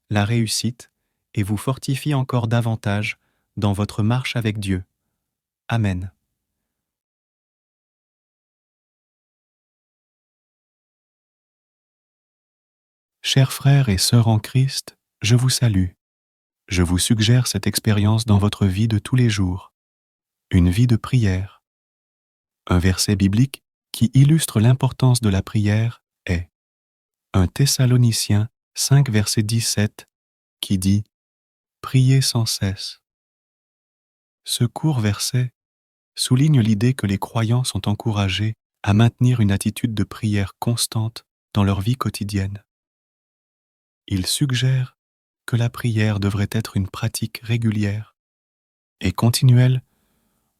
la réussite et vous fortifie encore davantage dans votre marche avec Dieu. Amen. Chers frères et sœurs en Christ, je vous salue. Je vous suggère cette expérience dans votre vie de tous les jours. Une vie de prière. Un verset biblique qui illustre l'importance de la prière est 1 Thessaloniciens 5 verset 17 qui dit « Priez sans cesse ». Ce court verset souligne l'idée que les croyants sont encouragés à maintenir une attitude de prière constante dans leur vie quotidienne. Il suggère que la prière devrait être une pratique régulière et continuelle,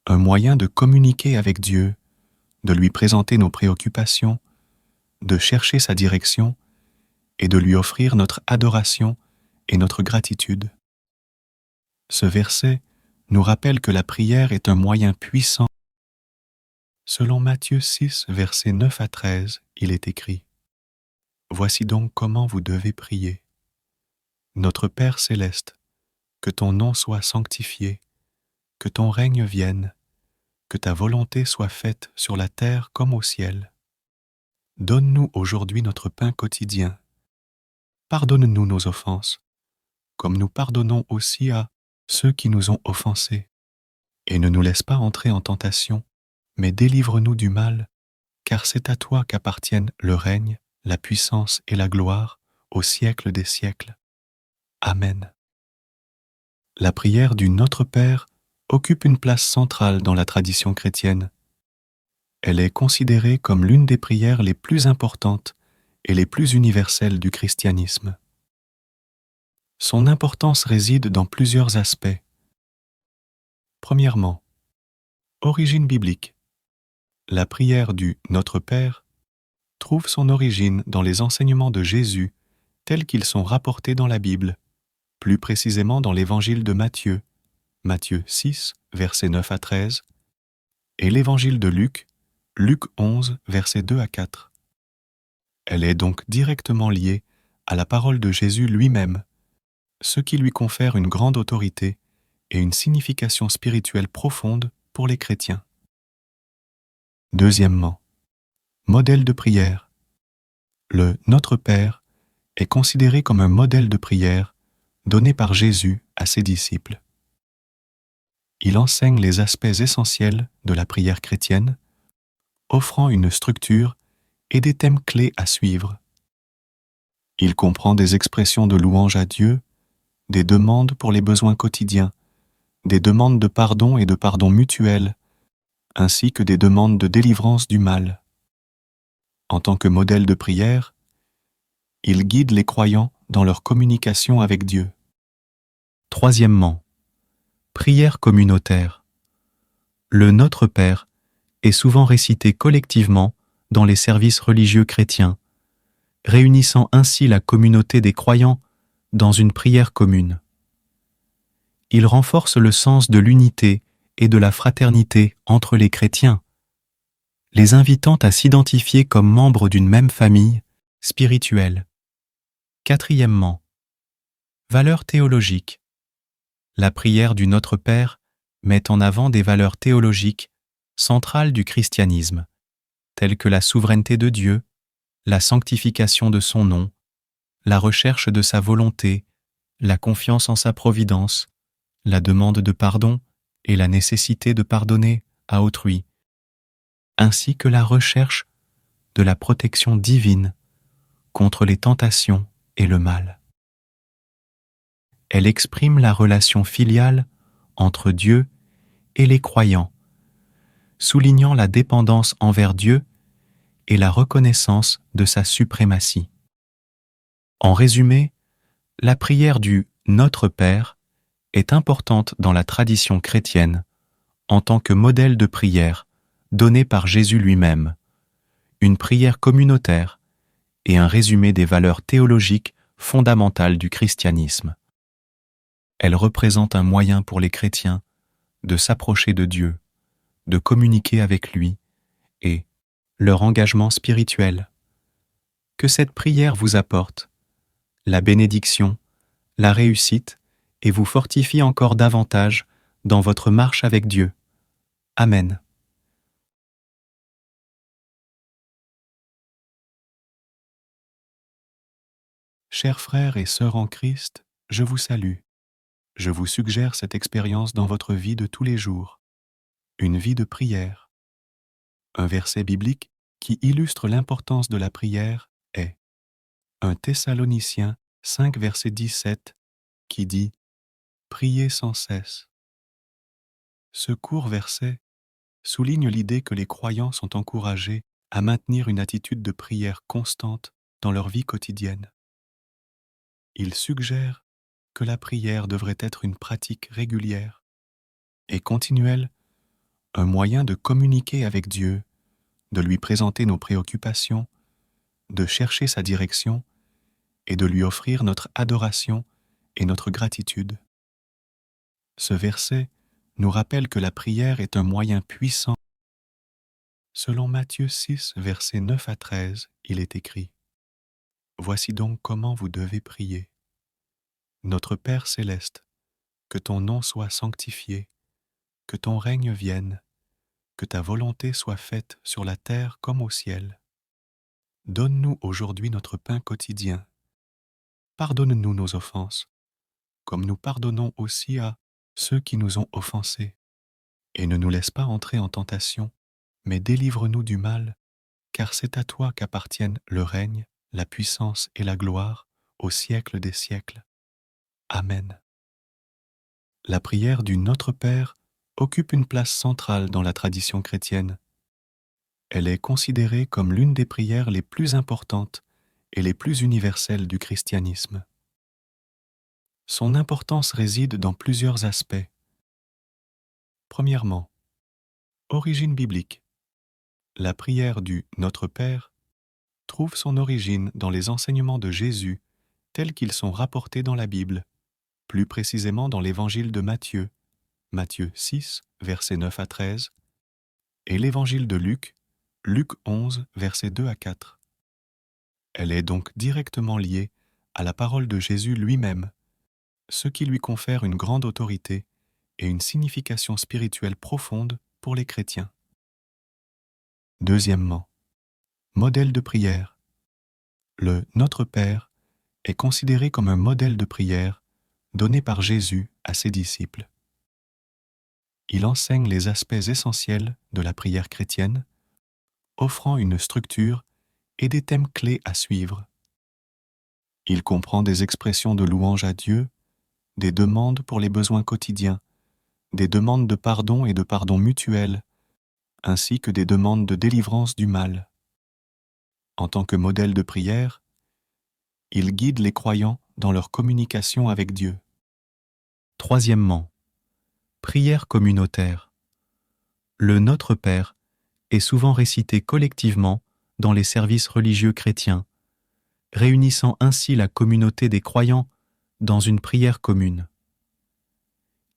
un moyen de communiquer avec Dieu, de lui présenter nos préoccupations, de chercher sa direction et de lui offrir notre adoration et notre gratitude. Ce verset nous rappelle que la prière est un moyen puissant. Selon Matthieu 6, versets 9 à 13, il est écrit « Voici donc comment vous devez prier. Notre Père céleste, que ton nom soit sanctifié, que ton règne vienne, que ta volonté soit faite sur la terre comme au ciel. Donne-nous aujourd'hui notre pain quotidien. Pardonne-nous nos offenses, comme nous pardonnons aussi à ceux qui nous ont offensés. Et ne nous laisse pas entrer en tentation, mais délivre-nous du mal, car c'est à toi qu'appartiennent le règne, la puissance et la gloire au siècle des siècles. Amen. La prière du Notre Père occupe une place centrale dans la tradition chrétienne. Elle est considérée comme l'une des prières les plus importantes et les plus universelles du christianisme. Son importance réside dans plusieurs aspects. Premièrement, origine biblique. La prière du Notre Père trouve son origine dans les enseignements de Jésus tels qu'ils sont rapportés dans la Bible, plus précisément dans l'évangile de Matthieu, Matthieu 6, versets 9 à 13, et l'évangile de Luc, Luc 11, versets 2 à 4. Elle est donc directement liée à la parole de Jésus lui-même, ce qui lui confère une grande autorité et une signification spirituelle profonde pour les chrétiens. Deuxièmement, modèle de prière. Le Notre Père est considéré comme un modèle de prière donné par Jésus à ses disciples. Il enseigne les aspects essentiels de la prière chrétienne, offrant une structure et des thèmes clés à suivre. Il comprend des expressions de louange à Dieu, des demandes pour les besoins quotidiens, des demandes de pardon et de pardon mutuel, ainsi que des demandes de délivrance du mal. En tant que modèle de prière, il guide les croyants dans leur communication avec Dieu. Troisièmement, prière communautaire. Le Notre Père est souvent récité collectivement dans les services religieux chrétiens, réunissant ainsi la communauté des croyants dans une prière commune. Il renforce le sens de l'unité et de la fraternité entre les chrétiens, les invitant à s'identifier comme membres d'une même famille spirituelle. Quatrièmement, valeurs théologiques. La prière du Notre Père met en avant des valeurs théologiques centrales du christianisme, telles que la souveraineté de Dieu, la sanctification de son nom, la recherche de sa volonté, la confiance en sa providence, la demande de pardon et la nécessité de pardonner à autrui, ainsi que la recherche de la protection divine contre les tentations et le mal. Elle exprime la relation filiale entre Dieu et les croyants, soulignant la dépendance envers Dieu et la reconnaissance de sa suprématie. En résumé, la prière du Notre Père est importante dans la tradition chrétienne en tant que modèle de prière donné par Jésus lui-même, une prière communautaire et un résumé des valeurs théologiques fondamentales du christianisme. Elle représente un moyen pour les chrétiens de s'approcher de Dieu, de communiquer avec lui et leur engagement spirituel. Que cette prière vous apporte la bénédiction, la réussite et vous fortifie encore davantage dans votre marche avec Dieu. Amen. Chers frères et sœurs en Christ, je vous salue. Je vous suggère cette expérience dans votre vie de tous les jours. Une vie de prière. Un verset biblique qui illustre l'importance de la prière est 1 Thessaloniciens 5 verset 17 qui dit « Priez sans cesse ». Ce court verset souligne l'idée que les croyants sont encouragés à maintenir une attitude de prière constante dans leur vie quotidienne. Il suggère que la prière devrait être une pratique régulière et continuelle, un moyen de communiquer avec Dieu, de lui présenter nos préoccupations, de chercher sa direction et de lui offrir notre adoration et notre gratitude. Ce verset nous rappelle que la prière est un moyen puissant. Selon Matthieu 6, versets 9 à 13, il est écrit « Voici donc comment vous devez prier. Notre Père céleste, que ton nom soit sanctifié, que ton règne vienne, que ta volonté soit faite sur la terre comme au ciel. Donne-nous aujourd'hui notre pain quotidien. Pardonne-nous nos offenses, comme nous pardonnons aussi à ceux qui nous ont offensés. Et ne nous laisse pas entrer en tentation, mais délivre-nous du mal, car c'est à toi qu'appartiennent le règne, la puissance et la gloire au siècle des siècles. Amen. » La prière du Notre Père occupe une place centrale dans la tradition chrétienne. Elle est considérée comme l'une des prières les plus importantes et les plus universelles du christianisme. Son importance réside dans plusieurs aspects. Premièrement, origine biblique. La prière du Notre Père trouve son origine dans les enseignements de Jésus tels qu'ils sont rapportés dans la Bible, plus précisément dans l'évangile de Matthieu, Matthieu 6, versets 9 à 13, et l'évangile de Luc, Luc 11, versets 2 à 4. Elle est donc directement liée à la parole de Jésus lui-même, ce qui lui confère une grande autorité et une signification spirituelle profonde pour les chrétiens. Deuxièmement, modèle de prière. Le Notre Père est considéré comme un modèle de prière donné par Jésus à ses disciples. Il enseigne les aspects essentiels de la prière chrétienne, offrant une structure et des thèmes clés à suivre. Il comprend des expressions de louange à Dieu, des demandes pour les besoins quotidiens, des demandes de pardon et de pardon mutuel, ainsi que des demandes de délivrance du mal. En tant que modèle de prière, il guide les croyants dans leur communication avec Dieu. Troisièmement, prière communautaire. Le Notre Père est souvent récité collectivement dans les services religieux chrétiens, réunissant ainsi la communauté des croyants dans une prière commune.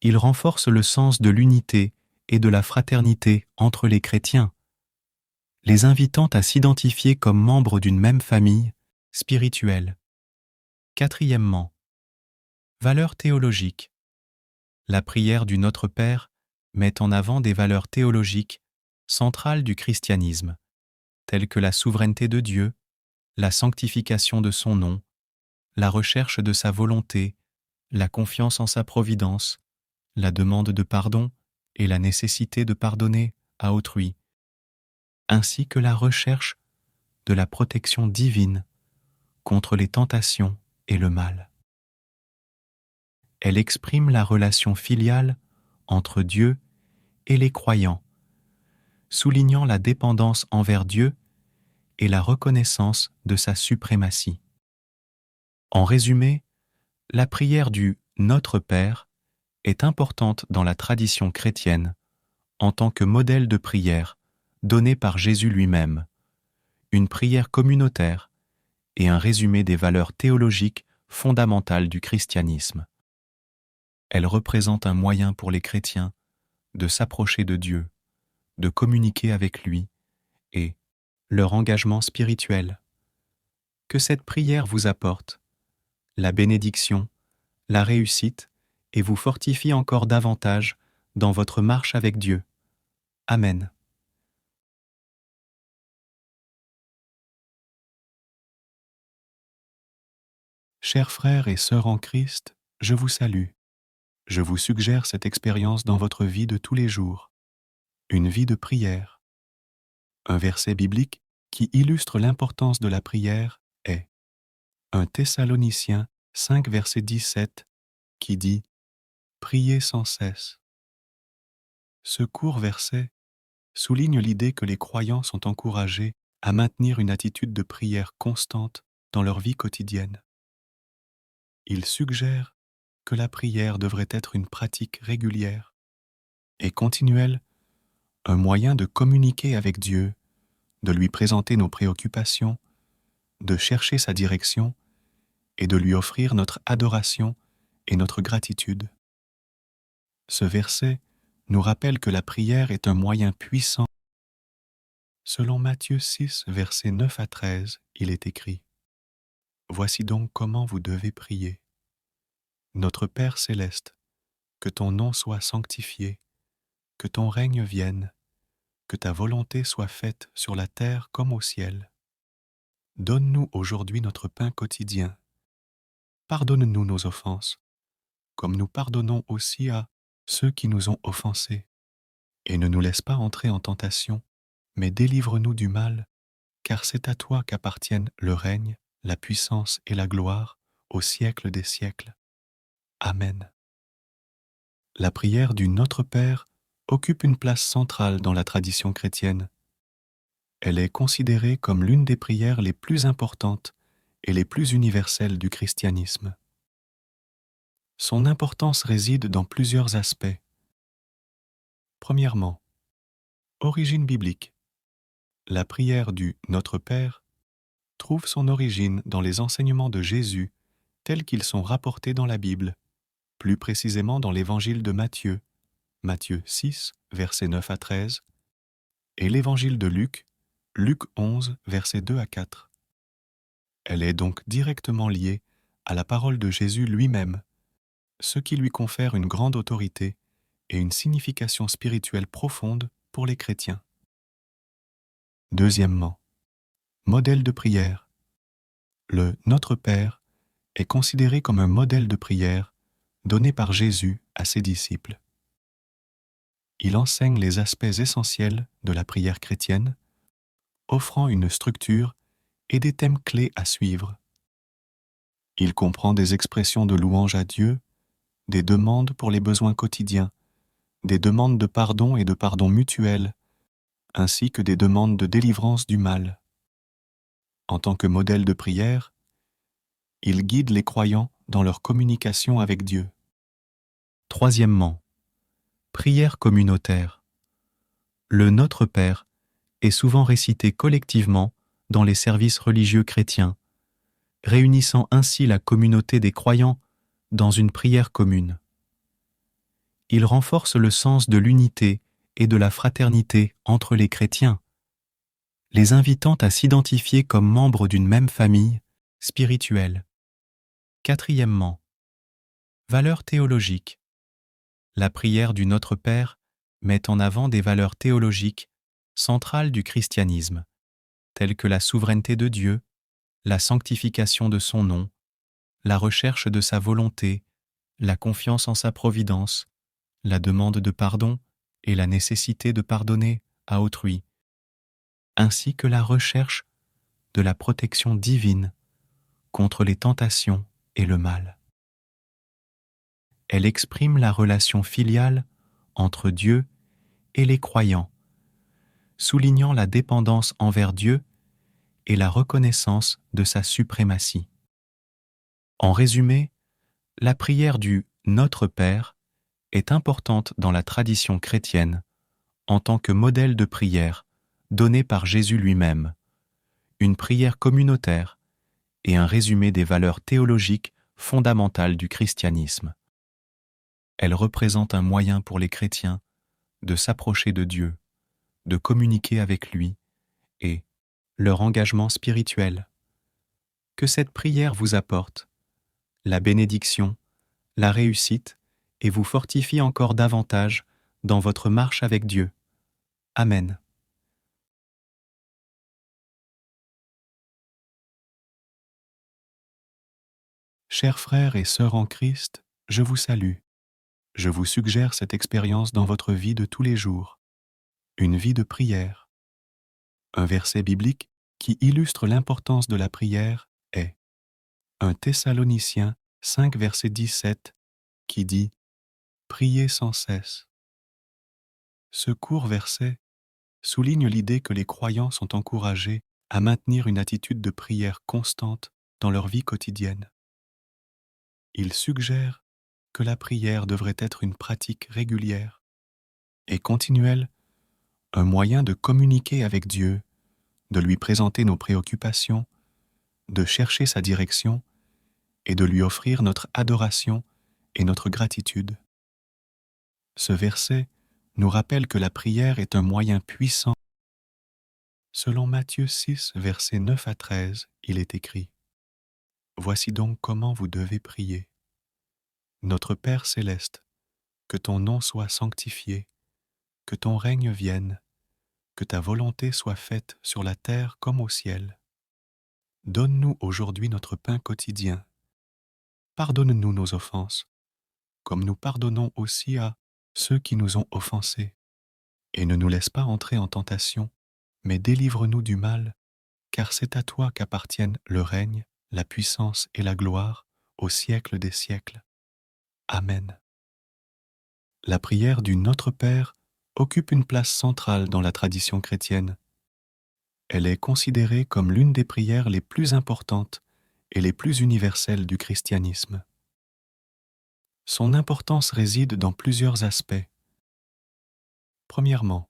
Il renforce le sens de l'unité et de la fraternité entre les chrétiens, les invitant à s'identifier comme membres d'une même famille spirituelle. Quatrièmement, valeurs théologiques. La prière du Notre Père met en avant des valeurs théologiques centrales du christianisme, telles que la souveraineté de Dieu, la sanctification de son nom, la recherche de sa volonté, la confiance en sa providence, la demande de pardon et la nécessité de pardonner à autrui, ainsi que la recherche de la protection divine contre les tentations et le mal. Elle exprime la relation filiale entre Dieu et les croyants, soulignant la dépendance envers Dieu et la reconnaissance de sa suprématie. En résumé, la prière du Notre Père est importante dans la tradition chrétienne en tant que modèle de prière donné par Jésus lui-même, une prière communautaire et un résumé des valeurs théologiques fondamentales du christianisme. Elle représente un moyen pour les chrétiens de s'approcher de Dieu, de communiquer avec lui et leur engagement spirituel. Que cette prière vous apporte la bénédiction, la réussite et vous fortifie encore davantage dans votre marche avec Dieu. Amen. Chers frères et sœurs en Christ, je vous salue. Je vous suggère cette expérience dans votre vie de tous les jours. Une vie de prière. Un verset biblique qui illustre l'importance de la prière est 1 Thessaloniciens 5 verset 17 qui dit « Priez sans cesse ». Ce court verset souligne l'idée que les croyants sont encouragés à maintenir une attitude de prière constante dans leur vie quotidienne. Il suggère que la prière devrait être une pratique régulière et continuelle, un moyen de communiquer avec Dieu, de lui présenter nos préoccupations, de chercher sa direction et de lui offrir notre adoration et notre gratitude. Ce verset nous rappelle que la prière est un moyen puissant. Selon Matthieu 6, versets 9 à 13, il est écrit « Voici donc comment vous devez prier. Notre Père céleste, que ton nom soit sanctifié, que ton règne vienne, que ta volonté soit faite sur la terre comme au ciel. Donne-nous aujourd'hui notre pain quotidien. Pardonne-nous nos offenses, comme nous pardonnons aussi à ceux qui nous ont offensés. Et ne nous laisse pas entrer en tentation, mais délivre-nous du mal, car c'est à toi qu'appartiennent le règne, la puissance et la gloire au siècle des siècles. Amen. La prière du Notre Père occupe une place centrale dans la tradition chrétienne. Elle est considérée comme l'une des prières les plus importantes et les plus universelles du christianisme. Son importance réside dans plusieurs aspects. Premièrement, origine biblique. La prière du Notre Père trouve son origine dans les enseignements de Jésus tels qu'ils sont rapportés dans la Bible, plus précisément dans l'évangile de Matthieu, Matthieu 6, versets 9 à 13, et l'évangile de Luc, Luc 11, versets 2 à 4. Elle est donc directement liée à la parole de Jésus lui-même, ce qui lui confère une grande autorité et une signification spirituelle profonde pour les chrétiens. Deuxièmement, modèle de prière. Le Notre Père est considéré comme un modèle de prière donné par Jésus à ses disciples. Il enseigne les aspects essentiels de la prière chrétienne, offrant une structure et des thèmes clés à suivre. Il comprend des expressions de louange à Dieu, des demandes pour les besoins quotidiens, des demandes de pardon et de pardon mutuel, ainsi que des demandes de délivrance du mal. En tant que modèle de prière, il guide les croyants dans leur communication avec Dieu. Troisièmement, prière communautaire. Le Notre Père est souvent récité collectivement dans les services religieux chrétiens, réunissant ainsi la communauté des croyants dans une prière commune. Il renforce le sens de l'unité et de la fraternité entre les chrétiens, les invitant à s'identifier comme membres d'une même famille spirituelle. Quatrièmement, valeurs théologiques. La prière du Notre Père met en avant des valeurs théologiques centrales du christianisme, telles que la souveraineté de Dieu, la sanctification de son nom, la recherche de sa volonté, la confiance en sa providence, la demande de pardon et la nécessité de pardonner à autrui, ainsi que la recherche de la protection divine contre les tentations et le mal. Elle exprime la relation filiale entre Dieu et les croyants, soulignant la dépendance envers Dieu et la reconnaissance de sa suprématie. En résumé, la prière du Notre Père est importante dans la tradition chrétienne en tant que modèle de prière donné par Jésus lui-même, une prière communautaire et un résumé des valeurs théologiques fondamentales du christianisme. Elle représente un moyen pour les chrétiens de s'approcher de Dieu, de communiquer avec lui et leur engagement spirituel. Que cette prière vous apporte la bénédiction, la réussite et vous fortifie encore davantage dans votre marche avec Dieu. Amen. Chers frères et sœurs en Christ, je vous salue. Je vous suggère cette expérience dans votre vie de tous les jours. Une vie de prière. Un verset biblique qui illustre l'importance de la prière est 1 Thessaloniciens 5 verset 17 qui dit « Priez sans cesse ». Ce court verset souligne l'idée que les croyants sont encouragés à maintenir une attitude de prière constante dans leur vie quotidienne. Il suggère que la prière devrait être une pratique régulière et continuelle, un moyen de communiquer avec Dieu, de lui présenter nos préoccupations, de chercher sa direction et de lui offrir notre adoration et notre gratitude. Ce verset nous rappelle que la prière est un moyen puissant. Selon Matthieu 6, versets 9 à 13, il est écrit « Voici donc comment vous devez prier. Notre Père céleste, que ton nom soit sanctifié, que ton règne vienne, que ta volonté soit faite sur la terre comme au ciel. Donne-nous aujourd'hui notre pain quotidien. Pardonne-nous nos offenses, comme nous pardonnons aussi à ceux qui nous ont offensés. Et ne nous laisse pas entrer en tentation, mais délivre-nous du mal, car c'est à toi qu'appartiennent le règne, la puissance et la gloire au siècle des siècles. Amen. » La prière du Notre Père occupe une place centrale dans la tradition chrétienne. Elle est considérée comme l'une des prières les plus importantes et les plus universelles du christianisme. Son importance réside dans plusieurs aspects. Premièrement,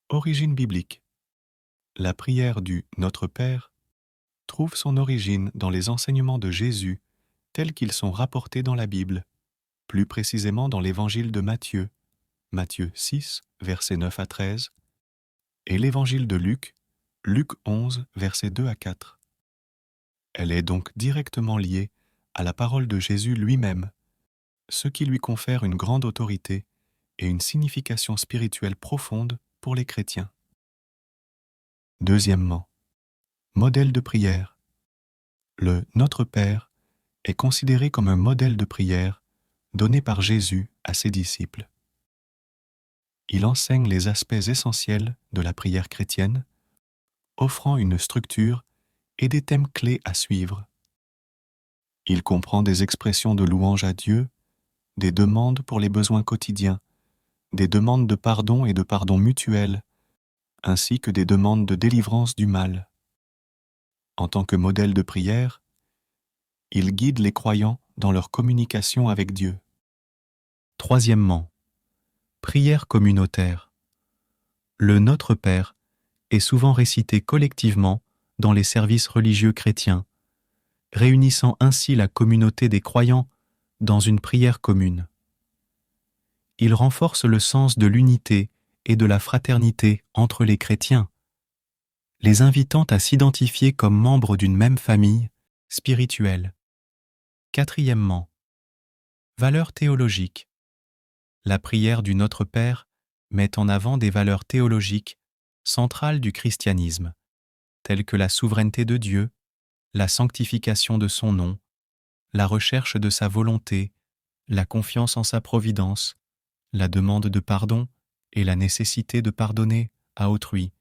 origine biblique. La prière du Notre Père trouve son origine dans les enseignements de Jésus tels qu'ils sont rapportés dans la Bible, plus précisément dans l'évangile de Matthieu, Matthieu 6, versets 9 à 13, et l'évangile de Luc, Luc 11, versets 2 à 4. Elle est donc directement liée à la parole de Jésus lui-même, ce qui lui confère une grande autorité et une signification spirituelle profonde pour les chrétiens. Deuxièmement, modèle de prière. Le Notre Père est considéré comme un modèle de prière donné par Jésus à ses disciples. Il enseigne les aspects essentiels de la prière chrétienne, offrant une structure et des thèmes clés à suivre. Il comprend des expressions de louange à Dieu, des demandes pour les besoins quotidiens, des demandes de pardon et de pardon mutuel, ainsi que des demandes de délivrance du mal. En tant que modèle de prière, il guide les croyants dans leur communication avec Dieu. Troisièmement, prière communautaire. Le Notre Père est souvent récité collectivement dans les services religieux chrétiens, réunissant ainsi la communauté des croyants dans une prière commune. Il renforce le sens de l'unité et de la fraternité entre les chrétiens, les invitant à s'identifier comme membres d'une même famille spirituelle. Quatrièmement, valeurs théologiques. La prière du Notre Père met en avant des valeurs théologiques centrales du christianisme, telles que la souveraineté de Dieu, la sanctification de son nom, la recherche de sa volonté, la confiance en sa providence, la demande de pardon et la nécessité de pardonner à autrui,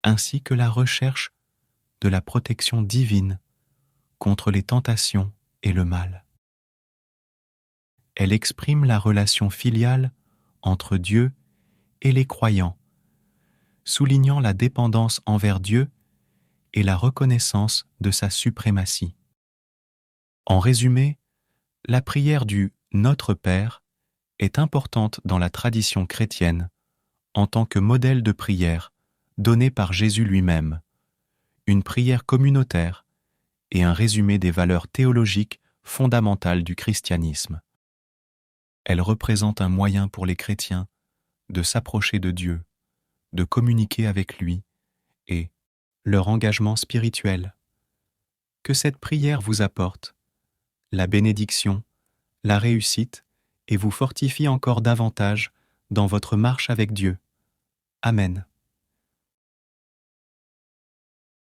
ainsi que la recherche de la protection divine contre les tentations et le mal. Elle exprime la relation filiale entre Dieu et les croyants, soulignant la dépendance envers Dieu et la reconnaissance de sa suprématie. En résumé, la prière du Notre Père est importante dans la tradition chrétienne en tant que modèle de prière donné par Jésus lui-même, une prière communautaire et un résumé des valeurs théologiques fondamentales du christianisme. Elle représente un moyen pour les chrétiens de s'approcher de Dieu, de communiquer avec lui et leur engagement spirituel. Que cette prière vous apporte la bénédiction, la réussite et vous fortifie encore davantage dans votre marche avec Dieu. Amen.